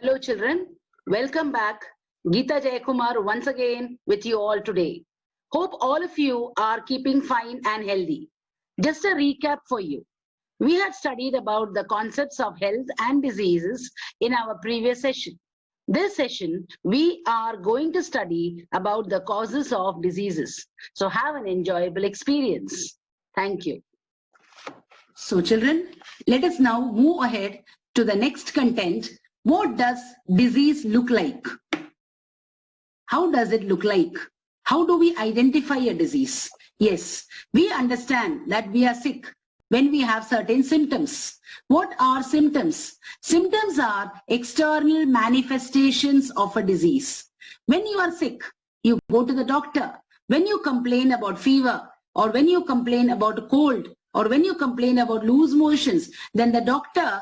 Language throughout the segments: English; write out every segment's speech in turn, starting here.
Hello children, welcome back. Geeta Jayakumar once again with you all today. Hope all of you are keeping fine and healthy. Just a recap for you. We had studied about the concepts of health and diseases in our previous session. This session, we are going to study about the causes of diseases. So have an enjoyable experience. Thank you. So children, let us now move ahead to the next content. What does disease look like? How does it look like? How do we identify a disease? Yes, we understand that we are sick when we have certain symptoms. What are symptoms? Symptoms are external manifestations of a disease. When you are sick, you go to the doctor. When you complain about fever, or when you complain about a cold, or when you complain about loose motions, then the doctor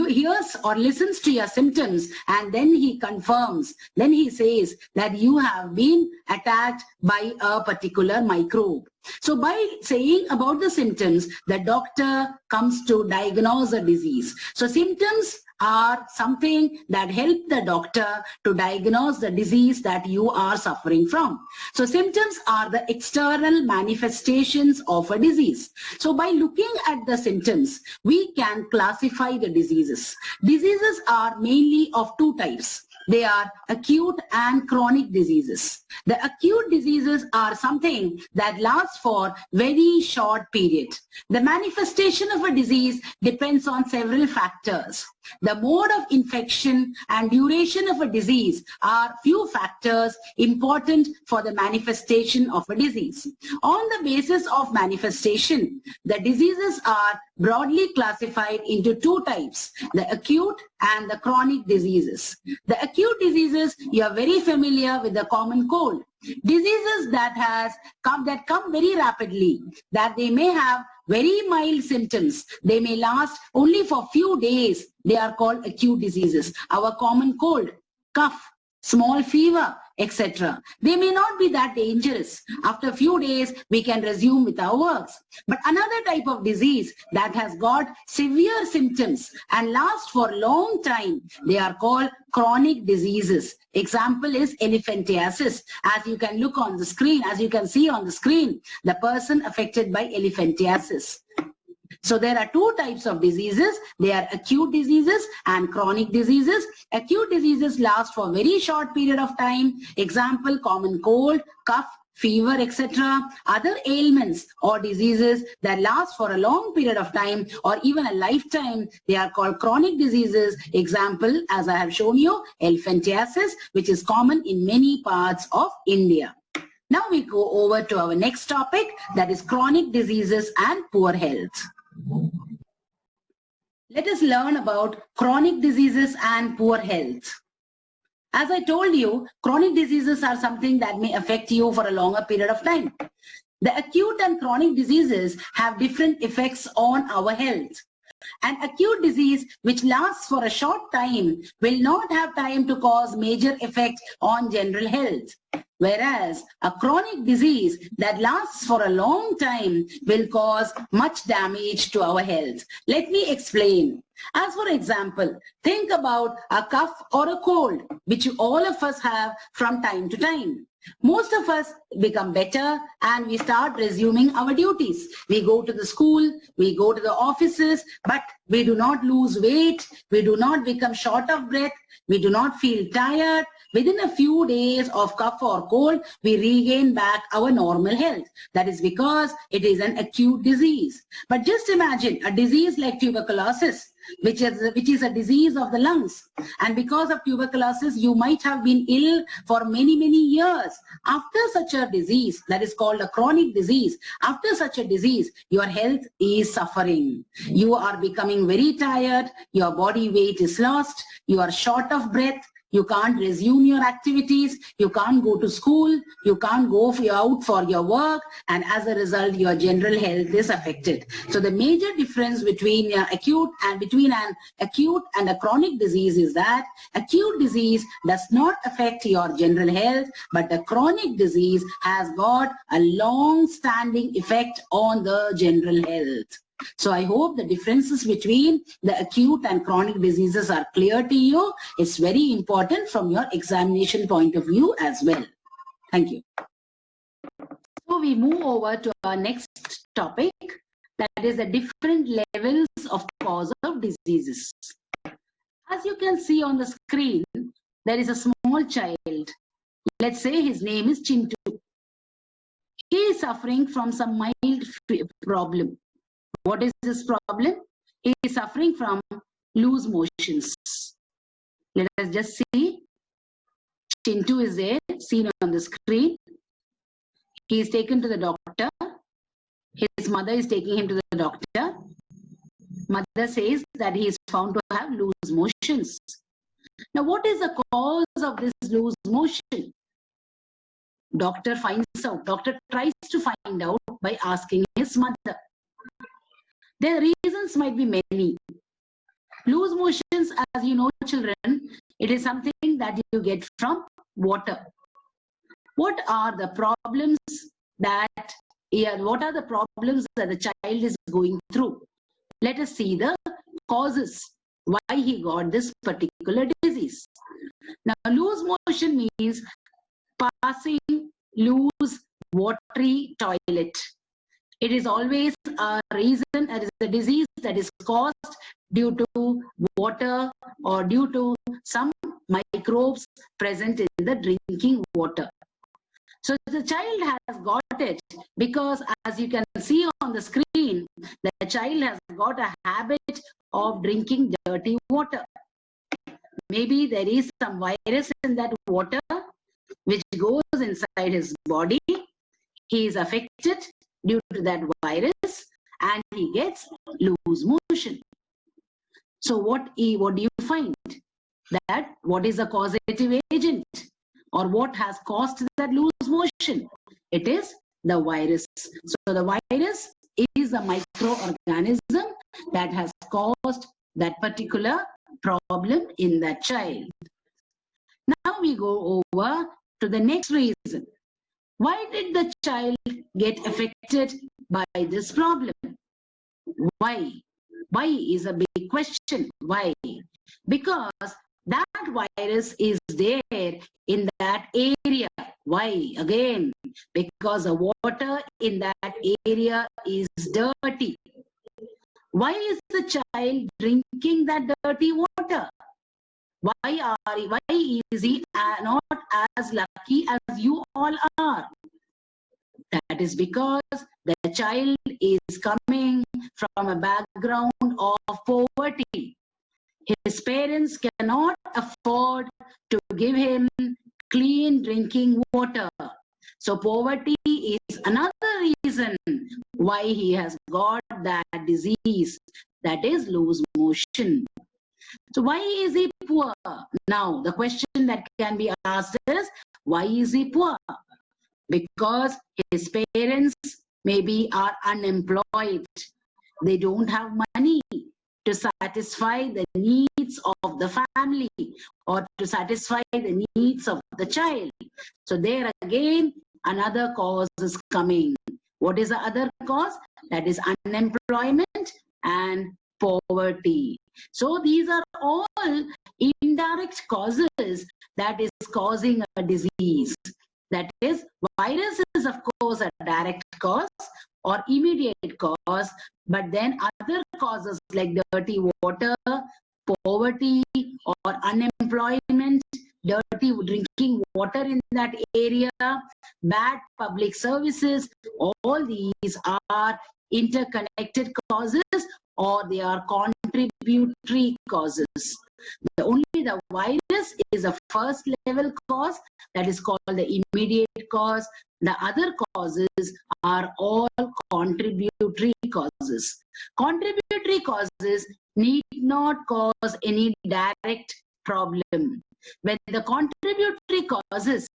hears or listens to your symptoms, and then he confirms, then he says that you have been attacked by a particular microbe. So by saying about the symptoms, the doctor comes to diagnose a disease. So symptoms are something that help the doctor to diagnose the disease that you are suffering from. So symptoms are the external manifestations of a disease. So by looking at the symptoms, we can classify the diseases. Diseases are mainly of two types. They are acute and chronic diseases. The acute diseases are something that lasts for very short period. The manifestation of a disease depends on several factors. The mode of infection and duration of a disease are few factors important for the manifestation of a disease. On the basis of manifestation, the diseases are broadly classified into two types, the acute and the chronic diseases. The acute diseases, you are very familiar with the common cold. Diseases that come very rapidly, that they may have very mild symptoms. They may last only for few days. They are called acute diseases. Our common cold, cough, small fever, etc. They may not be that dangerous. After a few days, we can resume with our works. But another type of disease that has got severe symptoms and last for a long time, they are called chronic diseases. Example is elephantiasis. As you can look on the screen, as you can see on the screen, the person affected by elephantiasis. So there are two types of diseases. They are acute diseases and chronic diseases. Acute diseases last for a very short period of time. Example, common cold, cough, fever, etc. Other ailments or diseases that last for a long period of time or even a lifetime, they are called chronic diseases. Example, as I have shown you, elephantiasis, which is common in many parts of India. Now we go over to our next topic, that is chronic diseases and poor health. Let us learn about chronic diseases and poor health. As I told you, chronic diseases are something that may affect you for a longer period of time. The acute and chronic diseases have different effects on our health. An acute disease which lasts for a short time will not have time to cause major effect on general health. Whereas a chronic disease that lasts for a long time will cause much damage to our health. Let me explain. As for example, think about a cough or a cold, which all of us have from time to time. Most of us become better and we start resuming our duties. We go to the school, we go to the offices, but we do not lose weight, we do not become short of breath, we do not feel tired. Within a few days of cough or cold, we regain back our normal health. That is because it is an acute disease. But just imagine a disease like tuberculosis, which is a disease of the lungs. And because of tuberculosis, you might have been ill for many, many years. After such a disease, that is called a chronic disease, after such a disease, your health is suffering. You are becoming very tired, your body weight is lost, you are short of breath, you can't resume your activities, you can't go to school, you can't go out for your work, and as a result, your general health is affected. So the major difference between an acute and a chronic disease is that acute disease does not affect your general health, but the chronic disease has got a long-standing effect on the general health. So I hope the differences between the acute and chronic diseases are clear to you. It's very important from your examination point of view as well. Thank you. So we move over to our next topic, that is the different levels of cause of diseases. As you can see on the screen, there is a small child. Let's say his name is Chintu. He is suffering from some mild problem. What is this problem? He is suffering from loose motions. Let us just see. Chintu is there, seen on the screen. He is taken to the doctor. His mother is taking him to the doctor. Mother says that he is found to have loose motions. Now, what is the cause of this loose motion? Doctor finds out. Doctor tries to find out by asking his mother. The reasons might be many. Loose motions, as you know, children, it is something that you get from water. What are the problems that the child is going through? Let us see the causes why he got this particular disease. Now, loose motion means passing loose watery toilet. It is always a reason, it is a disease that is caused due to water or due to some microbes present in the drinking water. So the child has got it because, as you can see on the screen, the child has got a habit of drinking dirty water. Maybe there is some virus in that water which goes inside his body. He is affected due to that virus and he gets loose motion. So what do you find? That what is the causative agent or what has caused that loose motion? It is the virus. So the virus is a microorganism that has caused that particular problem in that child. Now we go over to the next reason. Why did the child get affected by this problem? Why? Why is a big question. Why? Because that virus is there in that area. Why? Again, because the water in that area is dirty. Why is the child drinking that dirty water? Why is he not as lucky as you all are? That is because the child is coming from a background of poverty. His parents cannot afford to give him clean drinking water. So poverty is another reason why he has got that disease, that is loose motion. So why is he poor? Now the question that can be asked is, why is he poor? Because his parents maybe are unemployed. They don't have money to satisfy the needs of the family or to satisfy the needs of the child. So there again, another cause is coming. What is the other cause? That is unemployment and poverty. So these are all indirect causes that is causing a disease. That is, virus is of course a direct cause or immediate cause, but then other causes like dirty water, poverty or unemployment, dirty drinking water in that area, bad public services, all these are interconnected causes or they are contributory causes. Only the virus is a first level cause, that is called the immediate cause. The other causes are all contributory causes. Contributory causes need not cause any direct problem. When the contributory causes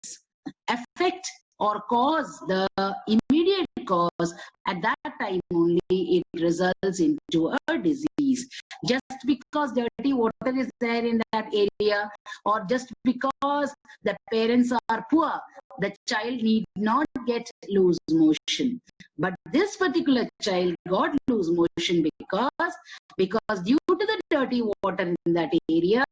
affect or cause the immediate cause, at that time only it results into a disease. Just because dirty water is there in that area or just because the parents are poor, the child need not get loose motion. But this particular child got loose motion because due to the dirty water in that area,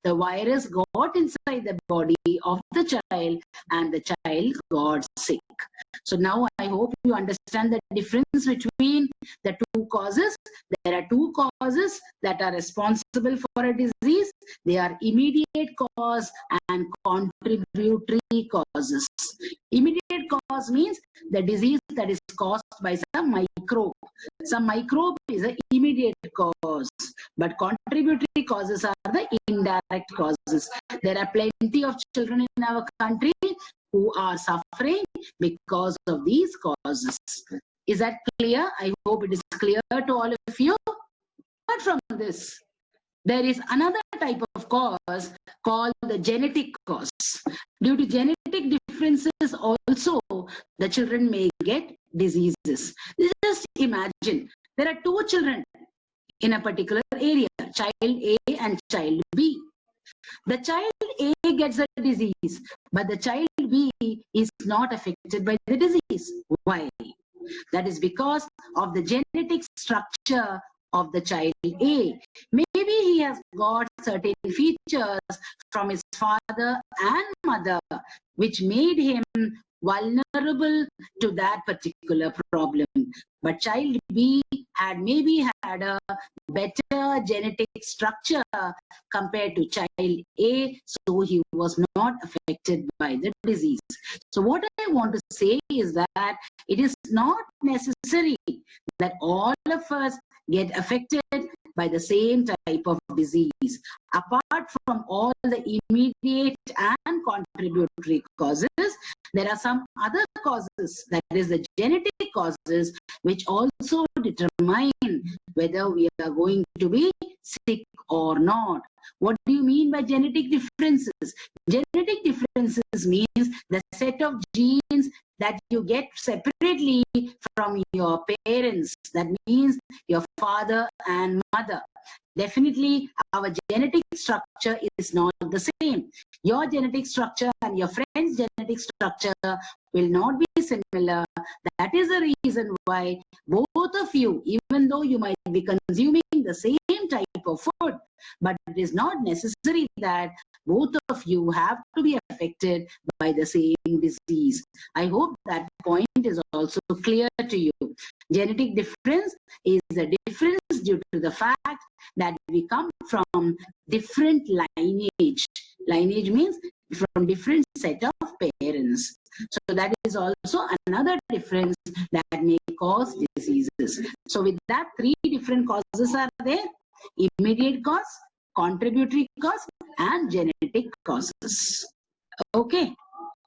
the virus got inside the body of the child and the child got sick. So now I hope you understand the difference between the two causes. There are two causes that are responsible for a disease. They are immediate cause and contributory causes. Immediate cause means the disease that is caused by some microbe. Some microbe is an immediate cause, but contributory causes are the indirect causes. There are plenty of children in our country who are suffering because of these causes. Is that clear? I hope it is clear to all of you. Apart from this, there is another type of cause called the genetic cause. Due to genetic differences also, the children may get diseases. Just imagine, there are two children in a particular area, child A and child B. The child A gets a disease, but the child B is not affected by the disease. Why? That is because of the genetic structure of the child A. Maybe he has got certain features from his father and mother which made him vulnerable to that particular problem. But child B had maybe had a better genetic structure compared to child A, so he was not affected by the disease. So what I want to say is that it is not necessary that all of us get affected by the same type of disease. Apart from all the immediate and contributory causes, there are some other causes, that is the genetic causes, which also determine whether we are going to be sick or not. What do you mean by genetic differences? Genetic differences means the set of genes that you get separately from your parents. That means your father and mother. Definitely, our genetic structure is not the same. Your genetic structure and your friend's genetic structure will not be similar. That is the reason why both of you, even though you might be consuming the same type of food, but it is not necessary that both of you have to be affected by the same disease. I hope that point is also clear to you. Genetic difference is a difference due to the fact that we come from different lineage. Lineage means from different set of parents. So that is also another difference that may cause diseases. So with that, three different causes are there: immediate cause, contributory cause, and genetic causes. Okay.